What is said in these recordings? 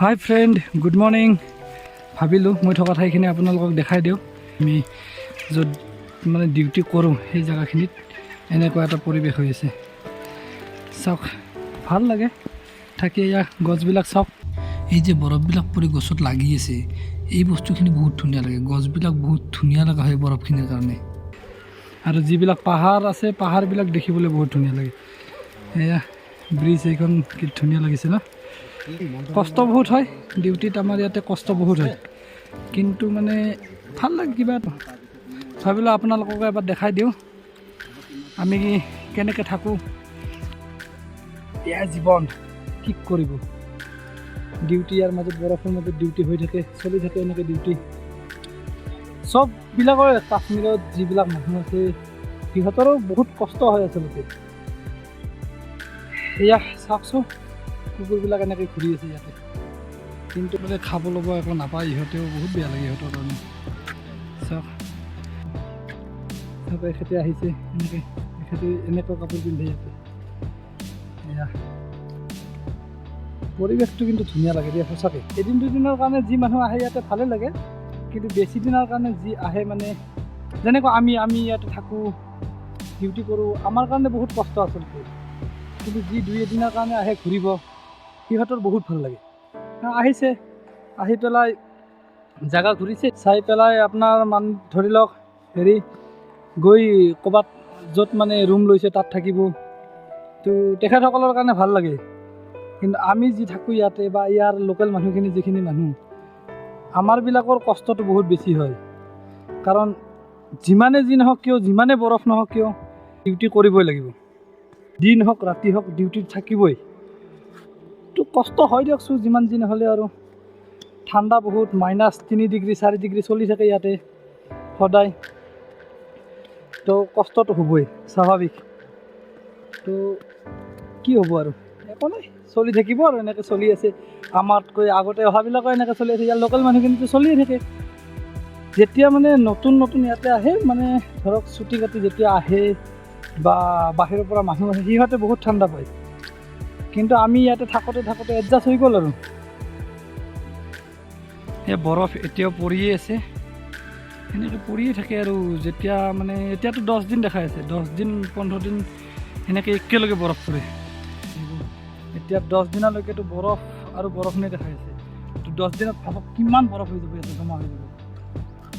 হাই friend, good morning. ভাবিলোঁ মই থকা ঠাইখিনি আপোনালোকক দেখাই দিওঁ। আমি য'ত মানে ডিউটি কৰোঁ সেই জেগাখিনিত এনেকুৱা এটা পৰিৱেশ হৈ আছে। চাওক, ভাল লাগে থাকি। এয়া গছবিলাক চাওক, এই যে বৰফবিলাক পৰি গছত লাগি আছে, এই বস্তুখিনি বহুত ধুনীয়া লাগে। গছবিলাক বহুত ধুনীয়া লগা হয় বৰফখিনিৰ কাৰণে। আৰু যিবিলাক পাহাৰ আছে, পাহাৰবিলাক দেখিবলৈ বহুত ধুনীয়া লাগে। এয়া ব্ৰিজ, এইখন কি ধুনীয়া লাগিছে ন। কষ্ট বহুত হয় ডিউটিত, আমাৰ ইয়াতে কষ্ট বহুত হয়, কিন্তু মানে ভাল লাগে কিবা এটা। ভাবিলোঁ আপোনালোকক এবাৰ দেখাই দিওঁ আমি কেনেকৈ থাকোঁ। এয়া জীৱন, কি কৰিব। ডিউটি ইয়াৰ মাজত, বৰফৰ মাজত ডিউটি হৈ থাকে, চলি থাকে এনেকৈ ডিউটি। চববিলাকৰ কাশ্মীৰত যিবিলাক মানুহ আছে সিহঁতৰো বহুত কষ্ট হয় আচলতে। এয়া চাওকচোন, কুকুৰবিলাক এনেকৈ ঘূৰি আছে ইয়াতে, কিন্তু মানে খাব ল'ব একো নাপায় ইহঁতেও। বহুত বেয়া লাগে ইহঁতৰ কাৰণে। চাওক, এখেতে আহিছে এনেকৈ, এখেতে এনেকুৱা কাপোৰ পিন্ধে ইয়াতে। এয়া পৰিৱেশটো কিন্তু ধুনীয়া লাগে দেই, সঁচাকৈ। এদিন দুদিনৰ কাৰণে যি মানুহ আহে ইয়াতে ভালে লাগে, কিন্তু বেছি দিনৰ কাৰণে যি আহে, মানে যেনেকুৱা আমি ইয়াতে থাকোঁ, ডিউটি কৰোঁ, আমাৰ কাৰণে বহুত কষ্ট আচলতে। কিন্তু যি দুই এদিনৰ কাৰণে আহে ঘূৰিব, সিহঁতৰ বহুত ভাল লাগে। আহিছে, আহি পেলাই জেগা ঘূৰিছে, চাই পেলাই আপোনাৰ ধৰি লওক গৈ ক'ৰবাত য'ত মানে ৰুম লৈছে তাত থাকিব। তো তেখেতসকলৰ কাৰণে ভাল লাগে। কিন্তু আমি যি থাকোঁ ইয়াতে, বা ইয়াৰ লোকেল মানুহখিনি, যিখিনি মানুহ, আমাৰবিলাকৰ কষ্টটো বহুত বেছি হয়। কাৰণ যিমানে যি নহওক কিয়, যিমানে বৰফ নহওক কিয়, ডিউটি কৰিবই লাগিব। দিন হওক ৰাতি হওক, ডিউটিত থাকিবই। তো কষ্ট হয় দিয়কচোন, যিমান যি নহ'লে আৰু। ঠাণ্ডা বহুত, -3 ডিগ্ৰী 4 ডিগ্ৰী চলি থাকে ইয়াতে সদায়। তো কষ্টটো হ'বই, স্বাভাৱিক। তো কি হ'ব আৰু, একো নাই, চলি থাকিব আৰু। এনেকৈ চলি আছে, আমাতকৈ আগতে অহাবিলাকো এনেকৈ চলি আছে। ইয়াৰ লোকেল মানুহখিনিতো চলিয়ে থাকে। যেতিয়া মানে নতুন ইয়াতে আহে, মানে ধৰক ছুটি কাটি যেতিয়া আহে বা বাহিৰৰ পৰা মানুহ আহে, সিহঁতে বহুত ঠাণ্ডা পায়। কিন্তু আমি ইয়াতে থাকোঁতে এডজাষ্ট হৈ গ'ল আৰু। এই বৰফ এতিয়াও পৰিয়ে আছে, সেনেকৈ পৰিয়ে থাকে আৰু। যেতিয়া মানে এতিয়াতো 10 দিন দেখাই আছে, 10 দিন 15 দিন সেনেকৈ একেলগে বৰফ পৰে। এতিয়া 10 দিনলৈকেতো বৰফ আৰু বৰষুণে দেখাই আছে। তো 10 দিনত ভাবক কিমান বৰফ হৈ যাব, ইয়াতে জমা হৈ যাব।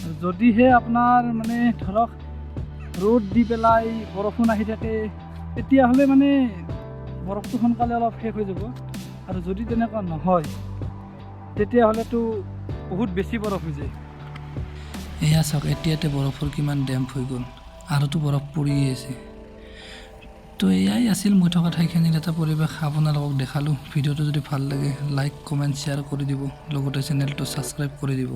আৰু যদিহে আপোনাৰ মানে ধৰক ৰ'দ দি পেলাই বৰষুণ আহি থাকে, তেতিয়াহ'লে মানে বৰফটো সোনকালে অলপ শেষ হৈ যাব। আৰু যদি তেনেকুৱা নহয়, তেতিয়াহ'লেতো বহুত বেছি বৰফ হৈ যায়। এয়া চাওক, এতিয়াতে বৰফৰ কিমান ডেম্প হৈ গ'ল, আৰুতো বৰফ পৰিয়ে আছে। তো এয়াই আছিল মই থকা ঠাইখিনিৰ এটা পৰিৱেশ, আপোনালোকক দেখালোঁ। ভিডিঅ'টো যদি ভাল লাগে, লাইক কমেণ্ট শ্বেয়াৰ কৰি দিব, লগতে চেনেলটো ছাবস্ক্ৰাইব কৰি দিব।